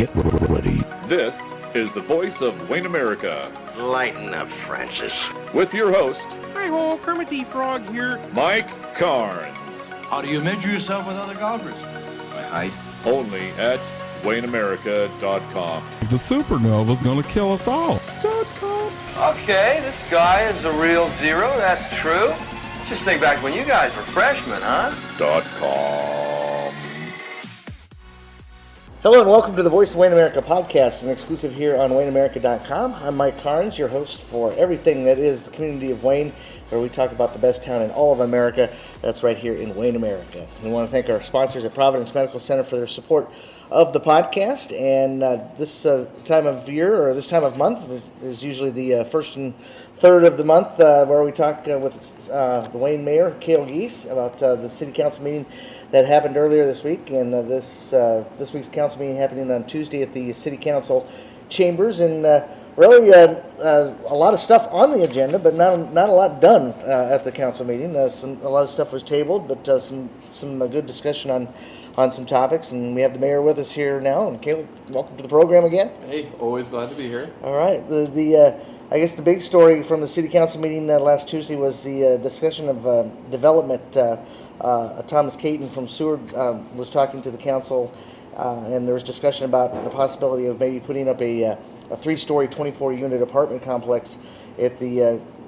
Get ready. This is the voice of Wayne America. Lighten up, Francis. With your host, Hi-ho, Kermit the Frog here. Mike Carnes. How do you measure yourself with other golfers? By height. Only at WayneAmerica.com. The supernova's gonna kill us all. Okay, this guy is the real zero, that's true. Let's just think back when you guys were freshmen, huh? .com. Hello and welcome to the Voice of Wayne America podcast, an exclusive here on WayneAmerica.com. I'm Mike Carnes, your host for everything that is the community of Wayne, where we talk about the best town in all of America. That's right here in Wayne America. We want to thank our sponsors at Providence Medical Center for their support of the podcast. And this time of year, or this time of month, is usually the first and third of the month, where we talk with the Wayne Mayor, Cale Giese, about the city council meeting that happened earlier this week. And this week's council meeting happening on Tuesday at the city council chambers. And really a lot of stuff on the agenda, but not a lot done at the council meeting. A lot of stuff was tabled, but some good discussion on some topics. And we have the mayor with us here now. And Caleb, welcome to the program again. Hey, always glad to be here. All right. I guess the big story from the city council meeting last Tuesday was the discussion of development. Thomas Caton from Seward was talking to the council, and there was discussion about the possibility of maybe putting up a 3-story, 24-unit apartment complex at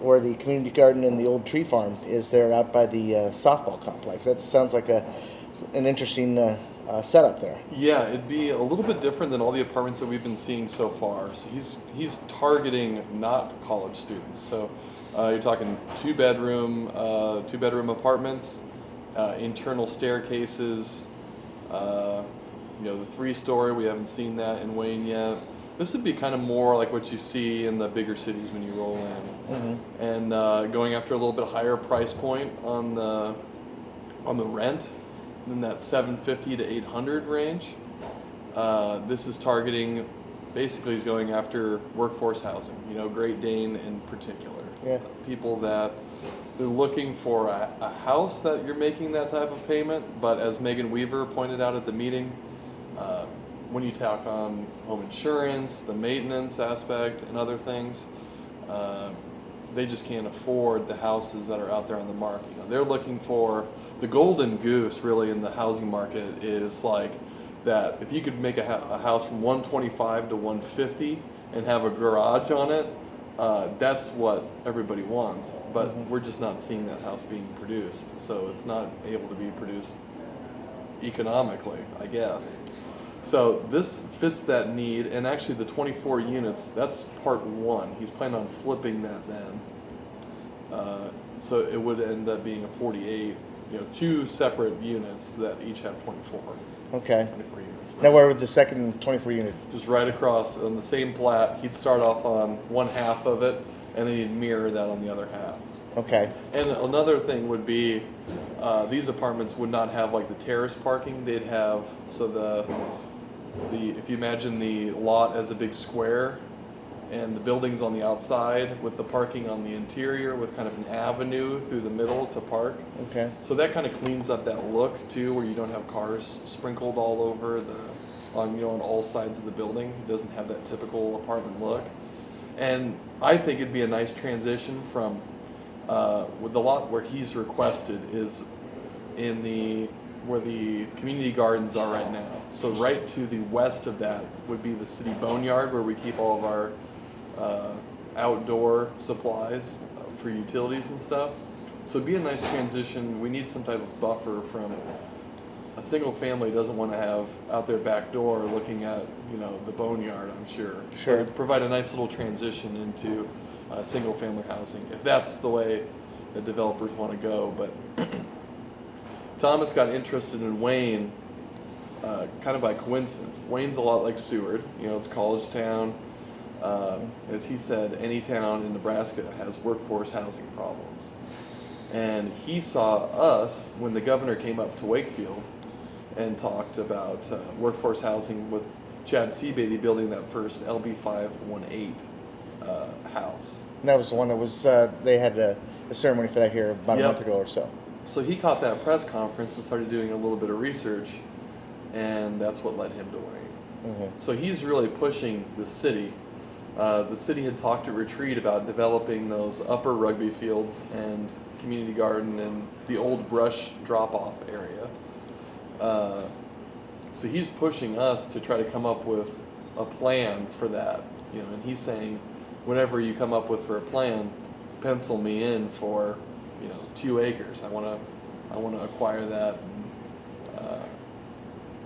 where the community garden and the old tree farm is there out by the softball complex. That sounds like an interesting setup there. Yeah, it'd be a little bit different than all the apartments that we've been seeing so far. So he's targeting not college students. So you're talking two-bedroom apartments, internal staircases. The 3-story, we haven't seen that in Wayne yet. This would be kind of more like what you see in the bigger cities when you roll in, and going after a little bit higher price point on the rent, in that $750 to $800 range. This is targeting, basically, is going after workforce housing. Great Dane in particular. Yeah. People that they're looking for a house that you're making that type of payment, but as Megan Weaver pointed out at the meeting. When you talk on home insurance, the maintenance aspect, and other things, they just can't afford the houses that are out there on the market. They're looking for the golden goose, really, in the housing market is like that. If you could make a house from 125 to 150 and have a garage on it, that's what everybody wants. But we're just not seeing that house being produced, so it's not able to be produced economically, I guess. So this fits that need, and actually the 24 units, that's part one. He's planning on flipping that then. So it would end up being a 48, 2 separate units that each have 24. Okay. 24 units. Now where would the second 24 unit? Just right across on the same plat. He'd start off on one half of it, and then he'd mirror that on the other half. Okay. And another thing would be, these apartments would not have like the terrace parking. They'd have, so if you imagine the lot as a big square and the buildings on the outside with the parking on the interior with kind of an avenue through the middle to park. Okay. So that kind of cleans up that look too, where you don't have cars sprinkled all over on all sides of the building. It doesn't have that typical apartment look. And I think it'd be a nice transition from with the lot where he's requested is where the community gardens are right now. So right to the west of that would be the city boneyard, where we keep all of our outdoor supplies for utilities and stuff. So it'd be a nice transition. We need some type of buffer from a single family doesn't want to have out their back door looking at the boneyard, I'm sure. Sure. So it'd provide a nice little transition into single family housing, if that's the way that developers want to go. But Thomas got interested in Wayne kind of by coincidence. Wayne's a lot like Seward. It's college town. As he said, any town in Nebraska has workforce housing problems. And he saw us when the governor came up to Wakefield and talked about workforce housing with Chad Seabeatty building that first LB 518 house. And that was the one that was, they had a ceremony for that here about a month ago or so. So he caught that press conference and started doing a little bit of research, and that's what led him to Wayne. So he's really pushing the city. The city had talked at retreat about developing those upper rugby fields and community garden and the old brush drop-off area. So he's pushing us to try to come up with a plan for that, and he's saying, whatever you come up with for a plan, pencil me in for, 2 acres. I want to acquire that and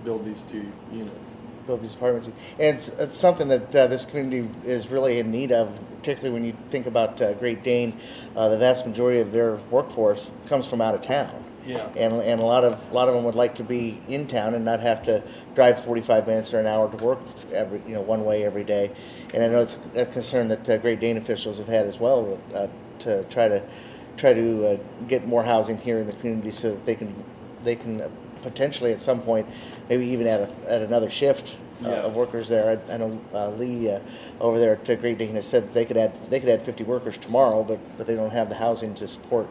build these 2 units. Build these apartments. And it's something that this community is really in need of, particularly when you think about Great Dane. The vast majority of their workforce comes from out of town. Yeah. And a lot of them would like to be in town and not have to drive 45 minutes or an hour to work one way every day. And I know it's a concern that Great Dane officials have had as well, to try to get more housing here in the community so that they can potentially at some point maybe even at another shift of workers there. I know Lee over there at Great Dane has said that they could add 50 workers tomorrow, but they don't have the housing to support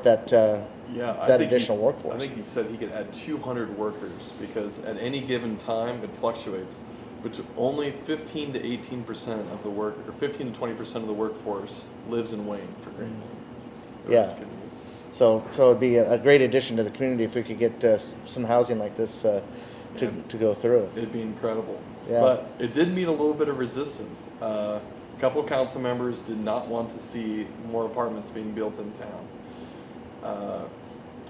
that that additional workforce. I think he said he could add 200 workers because at any given time it fluctuates, but only 15 to 18% of the work, or 15 to 20% of the workforce lives in Wayne for Great Dane. Yeah. So it'd be a great addition to the community if we could get some housing like this to go through. It'd be incredible. Yeah. But it did meet a little bit of resistance. A couple of council members did not want to see more apartments being built in town.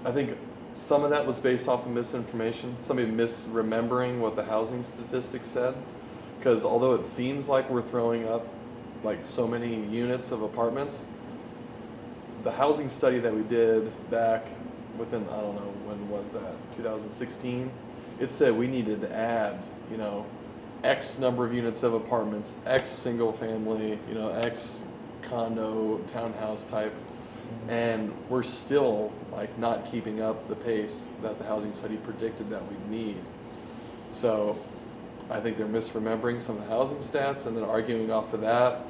I think some of that was based off of misinformation, somebody misremembering what the housing statistics said. Because although it seems like we're throwing up like so many units of apartments, the housing study that we did back within, I don't know, when was that, 2016, it said we needed to add, X number of units of apartments, X single family, X condo, townhouse type, and we're still like not keeping up the pace that the housing study predicted that we'd need. So I think they're misremembering some of the housing stats and then arguing off of that.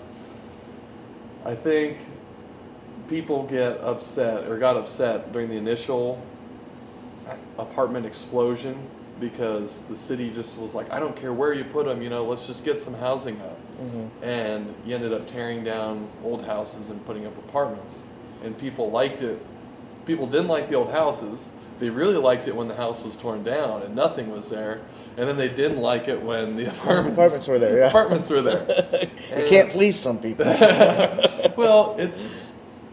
I think people got upset during the initial apartment explosion because the city just was like, I don't care where you put them, let's just get some housing up. And you ended up tearing down old houses and putting up apartments. And people liked it. People didn't like the old houses. They really liked it when the house was torn down and nothing was there. And then they didn't like it when the apartments were there. Yeah. Apartments were there. You can't please some people. Well, it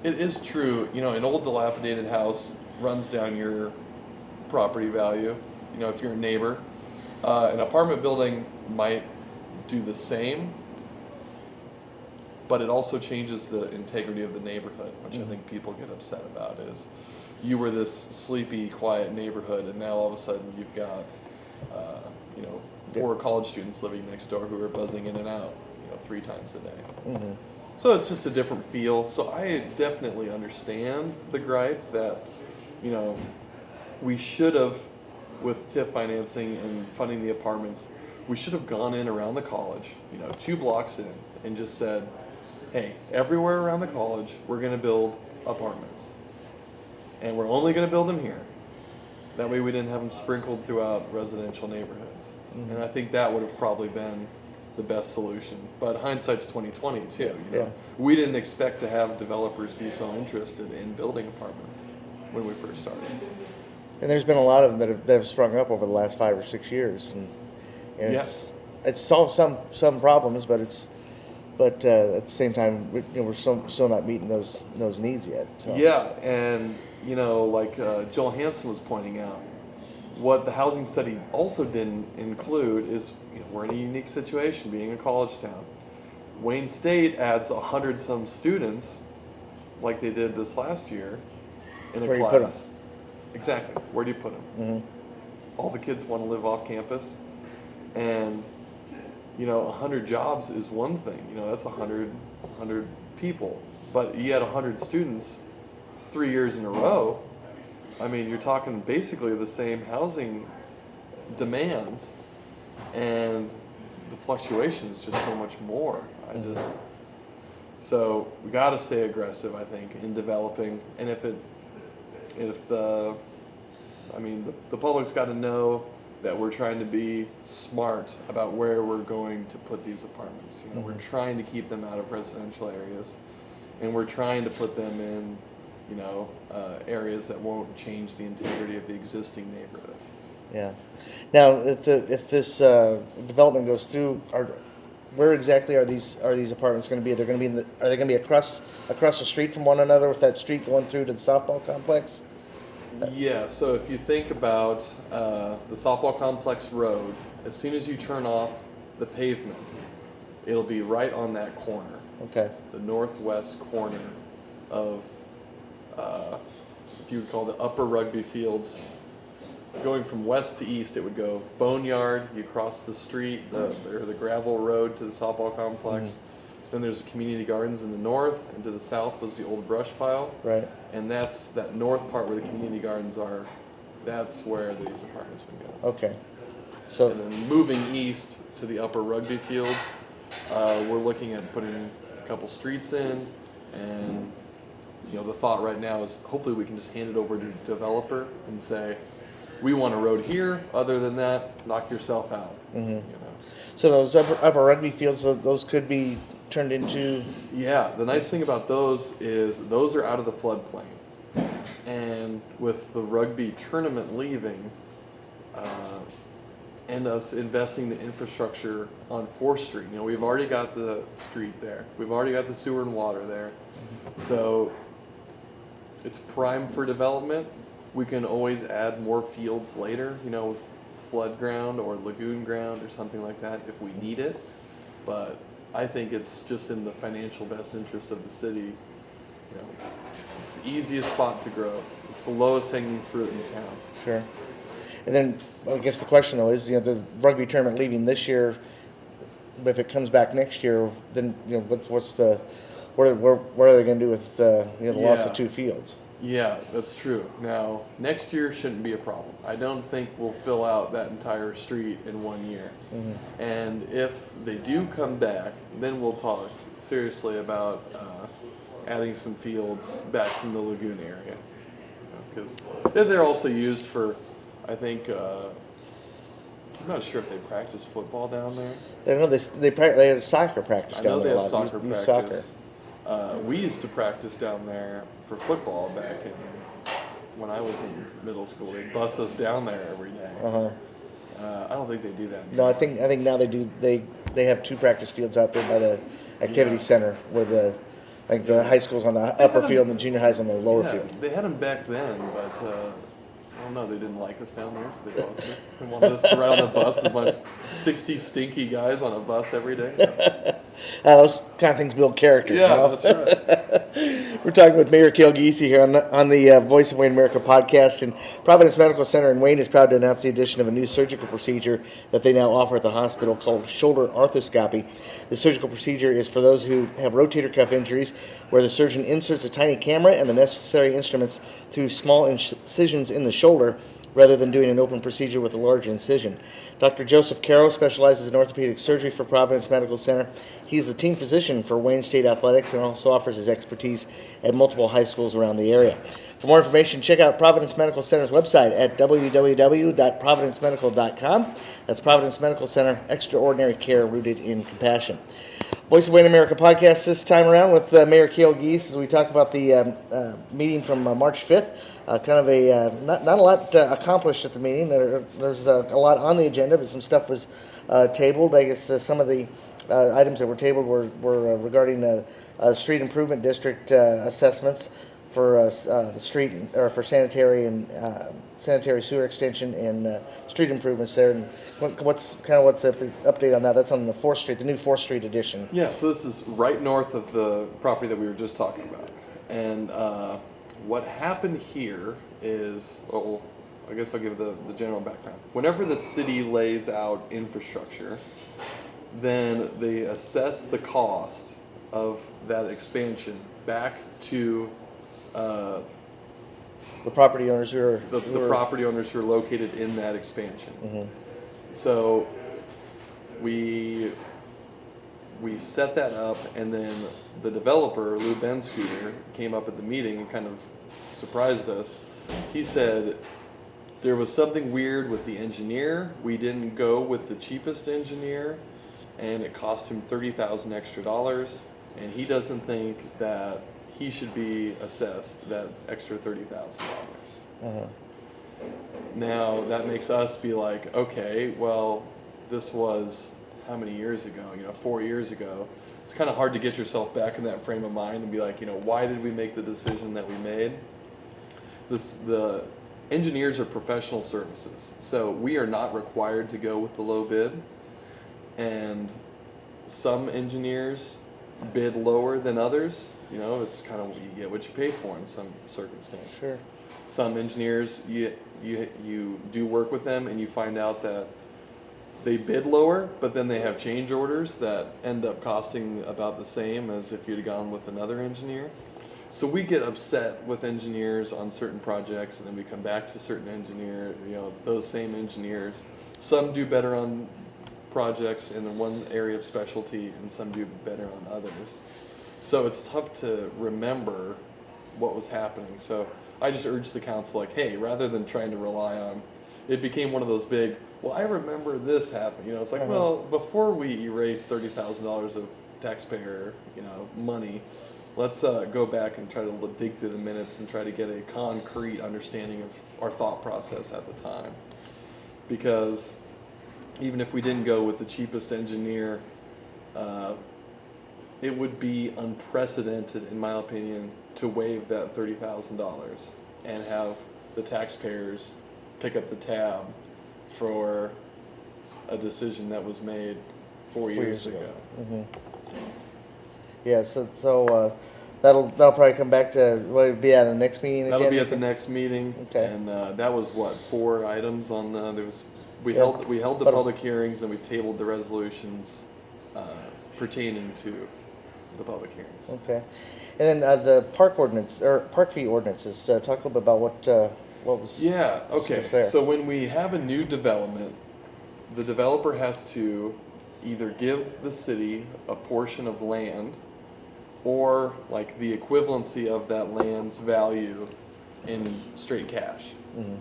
is true. An old dilapidated house runs down your property value. If you're a neighbor, an apartment building might do the same, but it also changes the integrity of the neighborhood, which I think people get upset about. Is you were this sleepy, quiet neighborhood, and now all of a sudden you've got, 4 college students living next door who are buzzing in and out, 3 times a day. So it's just a different feel. So I definitely understand the gripe that, we should have, with TIF financing and funding the apartments, we should have gone in around the college, 2 blocks in, and just said, hey, everywhere around the college, we're going to build apartments. And we're only going to build them here. That way we didn't have them sprinkled throughout residential neighborhoods. And I think that would have probably been the best solution. But hindsight's 20/20 too. Yeah. We didn't expect to have developers be so interested in building apartments when we first started. And there's been a lot of them that have sprung up over the last 5 or 6 years, and it's solved some problems, but at the same time we're still not meeting those needs yet. So. Yeah, and like Joel Hansen was pointing out, what the housing study also didn't include is we're in a unique situation being a college town. Wayne State adds 100-some students, like they did this last year, in a Where class. do you put 'em? Exactly. Where do you put them? All the kids want to live off campus, and 100 jobs is one thing. That's 100 people, but you had 100 students 3 years in a row. I mean, you're talking basically the same housing demands, and the fluctuation is just so much more. So we got to stay aggressive, I think, in developing. And the public's got to know that we're trying to be smart about where we're going to put these apartments. We're trying to keep them out of residential areas, and we're trying to put them in, areas that won't change the integrity of the existing neighborhood. Yeah. Now, if this development goes through, where exactly are these apartments going to be? Are they going to be across the street from one another, with that street going through to the softball complex? Yeah. So if you think about the softball complex road, as soon as you turn off the pavement, it'll be right on that corner. Okay. The northwest corner of, if you would call the upper rugby fields. Going from west to east, it would go Boneyard, you cross the street, the gravel road to the softball complex. Then there's community gardens in the north, and to the south was the old brush pile. Right. And that's that north part where the community gardens are, that's where these apartments would go. Okay. So. And then moving east to the upper rugby field, we're looking at putting a couple streets in, and the thought right now is hopefully we can just hand it over to a developer and say, we want a road here. Other than that, knock yourself out. So those upper rugby fields, those could be turned into. Yeah, the nice thing about those is those are out of the floodplain, and with the rugby tournament leaving, and us investing the infrastructure on 4th Street. We've already got the street there. We've already got the sewer and water there, so it's prime for development. We can always add more fields later, with flood ground or lagoon ground or something like that if we need it. But I think it's just in the financial best interest of the city. It's the easiest spot to grow. It's the lowest hanging fruit in town. Sure. And then I guess the question though is, the rugby tournament leaving this year, if it comes back next year, then what are they going to do with the loss of 2 fields? Yeah, that's true. Now, next year shouldn't be a problem. I don't think we'll fill out that entire street in 1 year. And if they do come back, then we'll talk seriously about adding some fields back from the lagoon area. Because they're also used for, I think, I'm not sure if they practice football down there. They have soccer practice down there a lot. I know they have soccer practice. We used to practice down there for football back when I was in middle school. They'd bus us down there every day. I don't think they do that anymore. No, I think now they do. They have 2 practice fields out there by the activity center, where the high school's on the upper field and the junior high's on the lower field. They had them back then, but I don't know. They didn't like us down there, so they bused us. They wanted us to ride on the bus with a bunch of 60 stinky guys on a bus every day. Those kind of things build character. Yeah, that's right. We're talking with Mayor Cale Giese here on the Voice of Wayne America podcast. And Providence Medical Center in Wayne is proud to announce the addition of a new surgical procedure that they now offer at the hospital called shoulder arthroscopy. The surgical procedure is for those who have rotator cuff injuries, where the surgeon inserts a tiny camera and the necessary instruments through small incisions in the shoulder, rather than doing an open procedure with a large incision. Dr. Joseph Caro specializes in orthopedic surgery for Providence Medical Center. He's the team physician for Wayne State Athletics and also offers his expertise at multiple high schools around the area. For more information, check out Providence Medical Center's website at www.providencemedical.com. That's Providence Medical Center, extraordinary care rooted in compassion. Voice of Wayne America podcast this time around with Mayor Cale Giese as we talk about the meeting from March 5th. Kind of a not a lot accomplished at the meeting. There's a lot on the agenda, but some stuff was tabled. I guess some of the items that were tabled were regarding street improvement district assessments for the street or for sanitary and sanitary sewer extension and street improvements there. And what's the update on that? That's on the 4th Street, the new 4th Street addition. Yeah, so this is right north of the property that we were just talking about, and what happened here is, well, I guess I'll give the general background. Whenever the city lays out infrastructure, then they assess the cost of that expansion back to the property owners who are the property owners who are located in that expansion. Mm-hmm. So we set that up, and then the developer, Lou Benscooter, came up at the meeting and kind of surprised us. He said, there was something weird with the engineer. We didn't go with the cheapest engineer, and it cost him $30,000 extra, and he doesn't think that he should be assessed that extra $30,000. Now that makes us be like, okay, well, this was how many years ago? 4 years ago. It's kind of hard to get yourself back in that frame of mind and be like, why did we make the decision that we made? The engineers are professional services, so we are not required to go with the low bid. And some engineers bid lower than others. It's kind of you get what you pay for in some circumstances. Sure. Some engineers, you do work with them and you find out that they bid lower, but then they have change orders that end up costing about the same as if you'd gone with another engineer. So we get upset with engineers on certain projects, and then we come back to certain engineers, those same engineers. Some do better on projects in one area of specialty, and some do better on others. So it's tough to remember what was happening. So I just urge the council, like, hey, rather than trying to rely on, it became one of those big, well, I remember this happened. It's like, well, before we erase $30,000 of taxpayer, money, let's go back and try to dig through the minutes and try to get a concrete understanding of our thought process at the time. Because even if we didn't go with the cheapest engineer, it would be unprecedented, in my opinion, to waive that $30,000 and have the taxpayers pick up the tab for a decision that was made 4 years ago. Mm-hmm. Yeah, so that'll probably come back to, will it be at the next meeting? That'll be at the next meeting. Okay. And that was what, 4 items on we held the public hearings, and we tabled the resolutions pertaining to the public hearings. Okay. And then the park ordinance, or park fee ordinances, talk a little bit about what was. Yeah, okay. there. So when we have a new development, the developer has to either give the city a portion of land, or like the equivalency of that land's value in straight cash. Mm-hmm.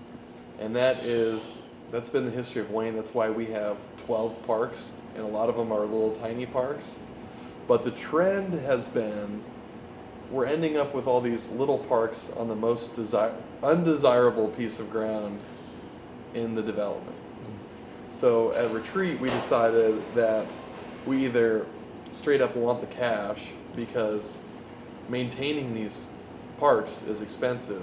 And that's been the history of Wayne. That's why we have 12 parks, and a lot of them are little tiny parks. But the trend has been, we're ending up with all these little parks on the most undesirable piece of ground in the development. So at Retreat, we decided that we either straight up want the cash, because maintaining these parks is expensive,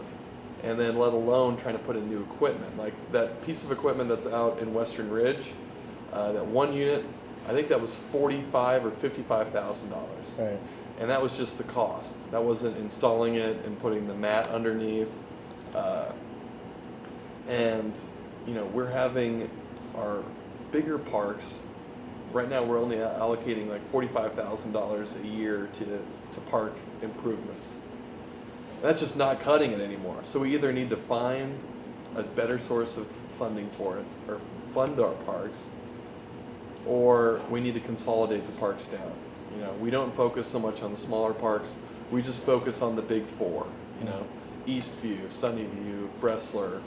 and then let alone trying to put in new equipment. Like that piece of equipment that's out in Western Ridge, that one unit, I think that was $45,000 or $55,000. Right. And that was just the cost. That wasn't installing it and putting the mat underneath. And we're having our bigger parks. Right now, we're only allocating like $45,000 a year to park improvements. That's just not cutting it anymore. So we either need to find a better source of funding for it, or fund our parks, or we need to consolidate the parks down. We don't focus so much on the smaller parks. We just focus on the big 4. Eastview, Sunnyview, Bressler,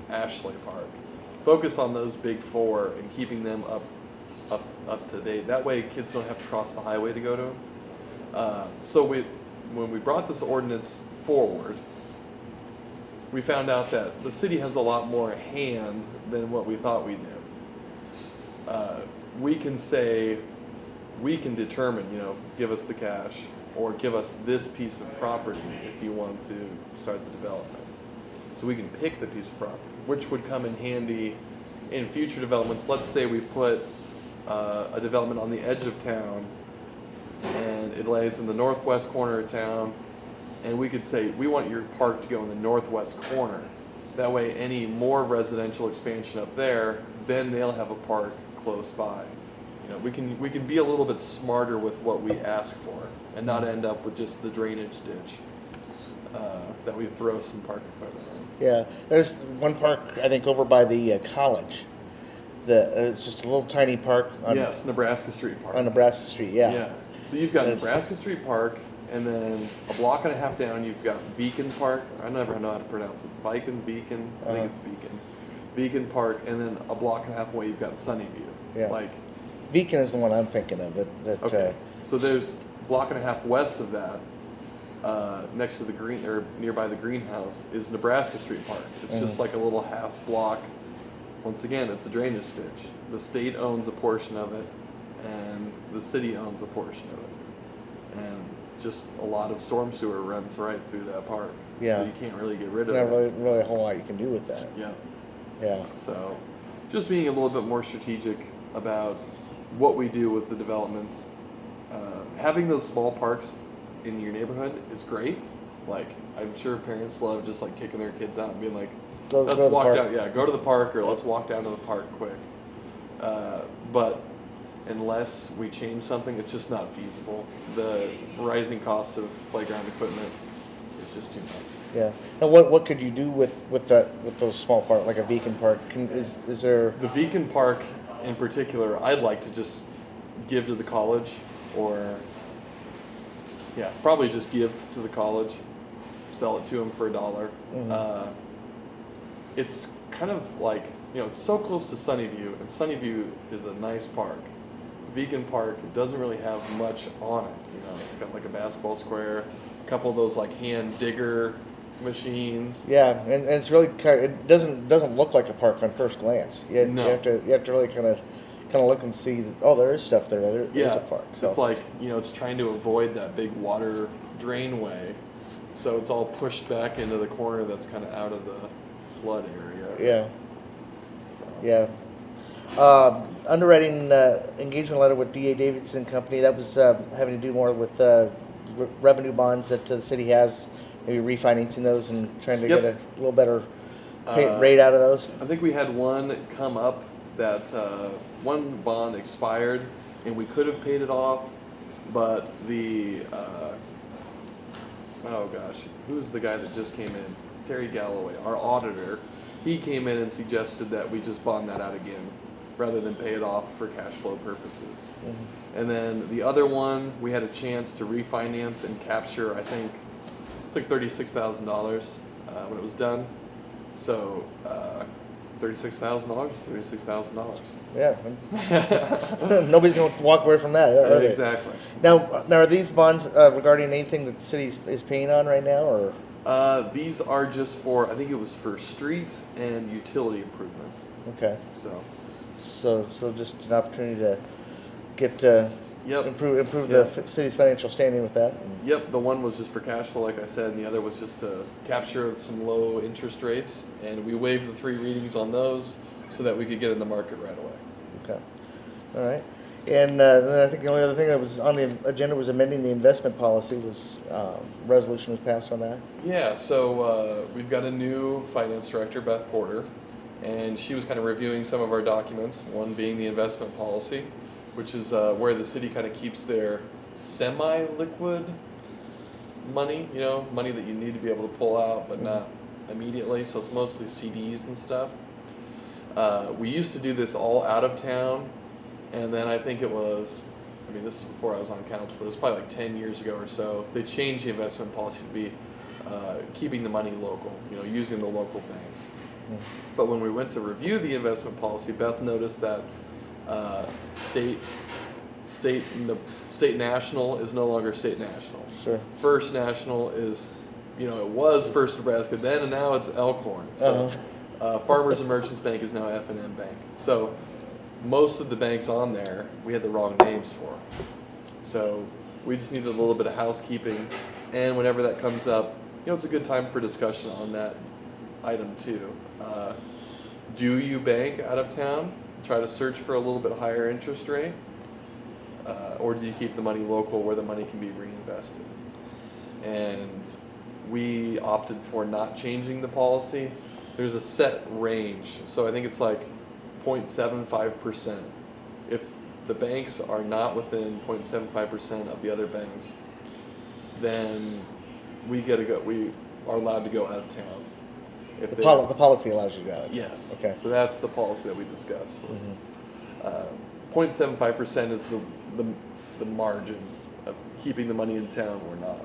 Ashley Park. Focus on those big 4 and keeping them up to date. That way, kids don't have to cross the highway to go to them. So when we brought this ordinance forward, we found out that the city has a lot more hand than what we thought we did. We can say, we can determine, give us the cash, or give us this piece of property if you want to start the development. So we can pick the piece of property, which would come in handy in future developments. Let's say we put a development on the edge of town, and it lays in the northwest corner of town, and we could say, we want your park to go in the northwest corner. That way, any more residential expansion up there, then they'll have a park close by. We can be a little bit smarter with what we ask for, and not end up with just the drainage ditch that we throw some park equipment in. Yeah, there's one park, I think, over by the college. It's just a little tiny park. Yes, Nebraska Street Park. On Nebraska Street, yeah. Yeah. So you've got Nebraska Street Park, And then a block and a half down, you've got Beacon Park. I never know how to pronounce it. Beacon. I think it's Beacon. Beacon Park, and then a block and a half away, you've got Sunnyview. Yeah. Like, Beacon is the one I'm thinking of. okay. So there's a block and a half west of that, next to the nearby the greenhouse, is Nebraska Street Park. It's just like a little half block. Once again, it's a drainage ditch. The state owns a portion of it, and the city owns a portion of it. And just a lot of storm sewer runs right through that park. Yeah. So you can't really get rid of Not it. really a whole lot you can do with that. Yeah. Yeah. So just being a little bit more strategic about what we do with the developments. Having those small parks in your neighborhood is great. Like, I'm sure parents love just like kicking their kids out and being like, Go let's to the walk park. down, go to the park, or let's walk down to the park quick. But unless we change something, it's just not feasible. The rising cost of playground equipment is just too much. Yeah. Now, what could you do with those small parks, like a Beacon Park? Is there The Beacon Park in particular, I'd like to just give to the college, or probably just give to the college, sell it to them for $1. Mm-hmm. It's kind of like, it's so close to Sunnyview, and Sunnyview is a nice park. Beacon Park doesn't really have much on it. It's got like a basketball square, a couple of those like hand digger machines. Yeah, and it's really it doesn't look like a park on first glance. No. You have to really kind of look and see that, there is stuff there. There's a park. So It's like, it's trying to avoid that big water drainway, so it's all pushed back into the corner that's kind of out of the flood area. Yeah. So. Yeah. Underwriting engagement letter with D.A. Davidson Company. That was having to do more with revenue bonds that the city has. Maybe refinancing those and trying to get a little better rate out of those. I think we had one come up that one bond expired, and we could have paid it off, but the who's the guy that just came in? Terry Galloway, our auditor. He came in and suggested that we just bond that out again, rather than pay it off for cash flow purposes. Mm-hmm. And then the other one, we had a chance to refinance and capture, I think, it's like $36,000 when it was done. So $36,000, $36,000. Yeah. Nobody's going to walk away from that, are they? Exactly. Now, are these bonds regarding anything that the city is paying on right now, or? These are just for, I think it was for street and utility improvements. Okay. So just an opportunity to get improve the city's financial standing with that. Yep, the one was just for cash flow, like I said, and the other was just to capture some low interest rates, and we waived the 3 readings on those so that we could get in the market right away. Okay. All right. And then I think the only other thing that was on the agenda was amending the investment policy. Resolution was passed on that. Yeah, so we've got a new finance director, Beth Porter, and she was kind of reviewing some of our documents, one being the investment policy, which is where the city kind of keeps their semi-liquid money, money that you need to be able to pull out but not immediately, so it's mostly CDs and stuff. We used to do this all out of town, and then I think it was, this is before I was on council, but it was probably like 10 years ago or so, they changed the investment policy to be keeping the money local, using the local banks. But when we went to review the investment policy, Beth noticed that state national is no longer state national. Sure. First National is, it was First Nebraska then, and now it's Elkhorn. So Farmers and Merchants Bank is now F&M Bank. So most of the banks on there, we had the wrong names for. So we just needed a little bit of housekeeping, and whenever that comes up, it's a good time for discussion on that item too. Do you bank out of town? Try to search for a little bit higher interest rate? Or do you keep the money local where the money can be reinvested? And we opted for not changing the policy. There's a set range, so I think it's like 0.75%. If the banks are not within 0.75% of the other banks, then we are allowed to go out of town. The policy allows you to go out. Yes. Okay. So that's the policy that we discussed. 0.75% is the margin of keeping the money in town, we're not.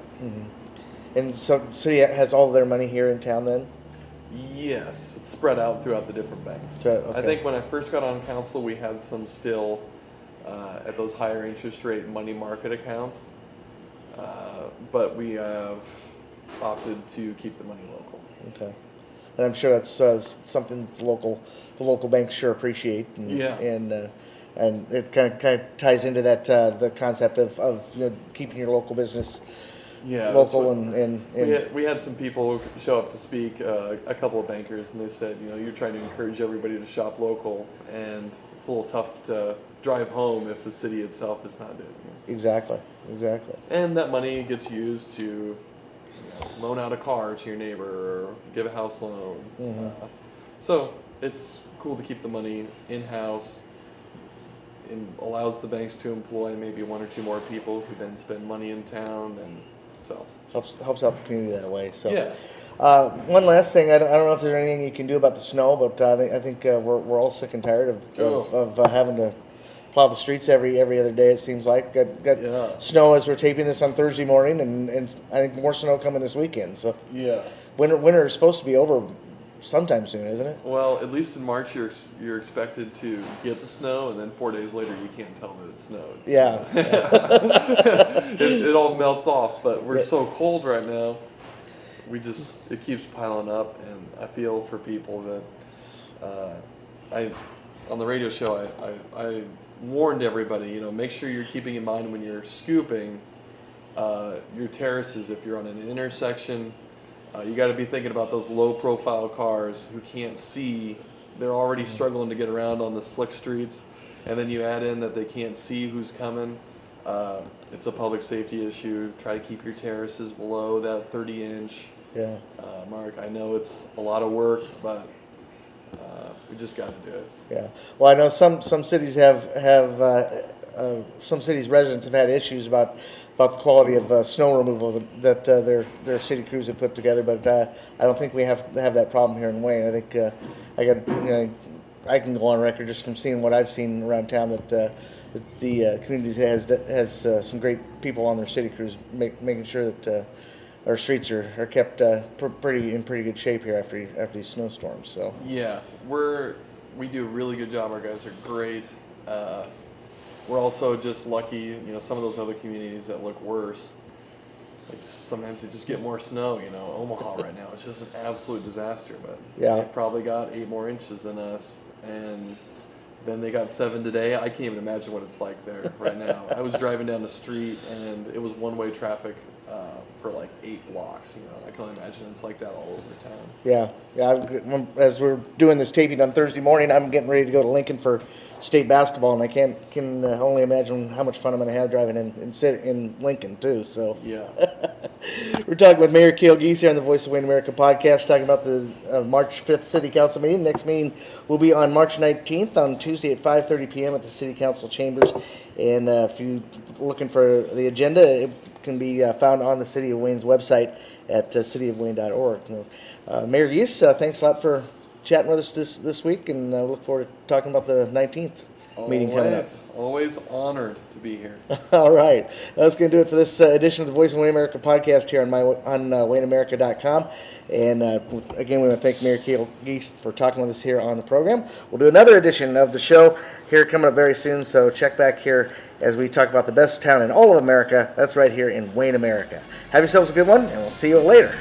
And so city has all of their money here in town then? Yes, it's spread out throughout the different banks. So, okay. I think when I first got on council, we had some still at those higher interest rate money market accounts, but we have opted to keep the money local. Okay. And I'm sure that's something the local banks sure appreciate. And, Yeah. And it kind of ties into that the concept of keeping your local business local and we had some people show up to speak, a couple of bankers, and they said, you're trying to encourage everybody to shop local, and it's a little tough to drive home if the city itself is not doing it. Exactly. And that money gets used to loan out a car to your neighbor or give a house loan. So it's cool to keep the money in-house. It allows the banks to employ maybe one or two more people who then spend money in town, and so helps out the community that way. So yeah. One last thing, I don't know if there's anything you can do about the snow, but I think we're all sick and tired of having to plow the streets every other day. It seems like got snow as we're taping this on Thursday morning, and I think more snow coming this weekend. So Yeah. winter is supposed to be over sometime soon, isn't it? Well, at least in March, you're expected to get the snow, and then 4 days later, you can't tell that it snowed. Yeah. It all melts off, but we're so cold right now. It keeps piling up, and I feel for people that on the radio show, I warned everybody, make sure you're keeping in mind when you're scooping your terraces. If you're on an intersection, you got to be thinking about those low-profile cars who can't see. They're already struggling to get around on the slick streets, and then you add in that they can't see who's coming. It's a public safety issue. Try to keep your terraces below that 30-inch mark. I know it's a lot of work, but we just got to do it. Yeah. Well, I know some cities have some cities residents have had issues about the quality of snow removal that their city crews have put together, but I don't think we have that problem here in Wayne. I think I can go on record just from seeing what I've seen around town that the community has some great people on their city crews making sure that our streets are kept in pretty good shape here after these snowstorms. So yeah, we do a really good job. Our guys are great. We're also just lucky, some of those other communities that look worse, like sometimes they just get more snow, Omaha right now, it's just an absolute disaster, but they probably got 8 more inches than us, and then they got 7 today. I can't even imagine what it's like there right now. I was driving down the street, and it was one-way traffic for like 8 blocks, I can only imagine it's like that all over town. Yeah. As we're doing this taping on Thursday morning, I'm getting ready to go to Lincoln for state basketball, and I can only imagine how much fun I'm going to have driving in Lincoln too. So yeah. We're talking with Mayor Cale Giese here on the Voice of Wayne America podcast, talking about the March 5th City Council meeting. Next meeting will be on March 19th on Tuesday at 5:30 p.m. at the City Council chambers. And if you're looking for the agenda, it can be found on the City of Wayne's website at cityofwayne.org. Mayor Giese, thanks a lot for chatting with us this week, and look forward to talking about the 19th meeting coming up. Always honored to be here. All right. That's going to do it for this edition of the Voice of Wayne America podcast here on WayneAmerica.com. And again, we want to thank Mayor Cale Giese for talking with us here on the program. We'll do another edition of the show here coming up very soon, so check back here as we talk about the best town in all of America. That's right here in Wayne, America. Have yourselves a good one, and we'll see you later.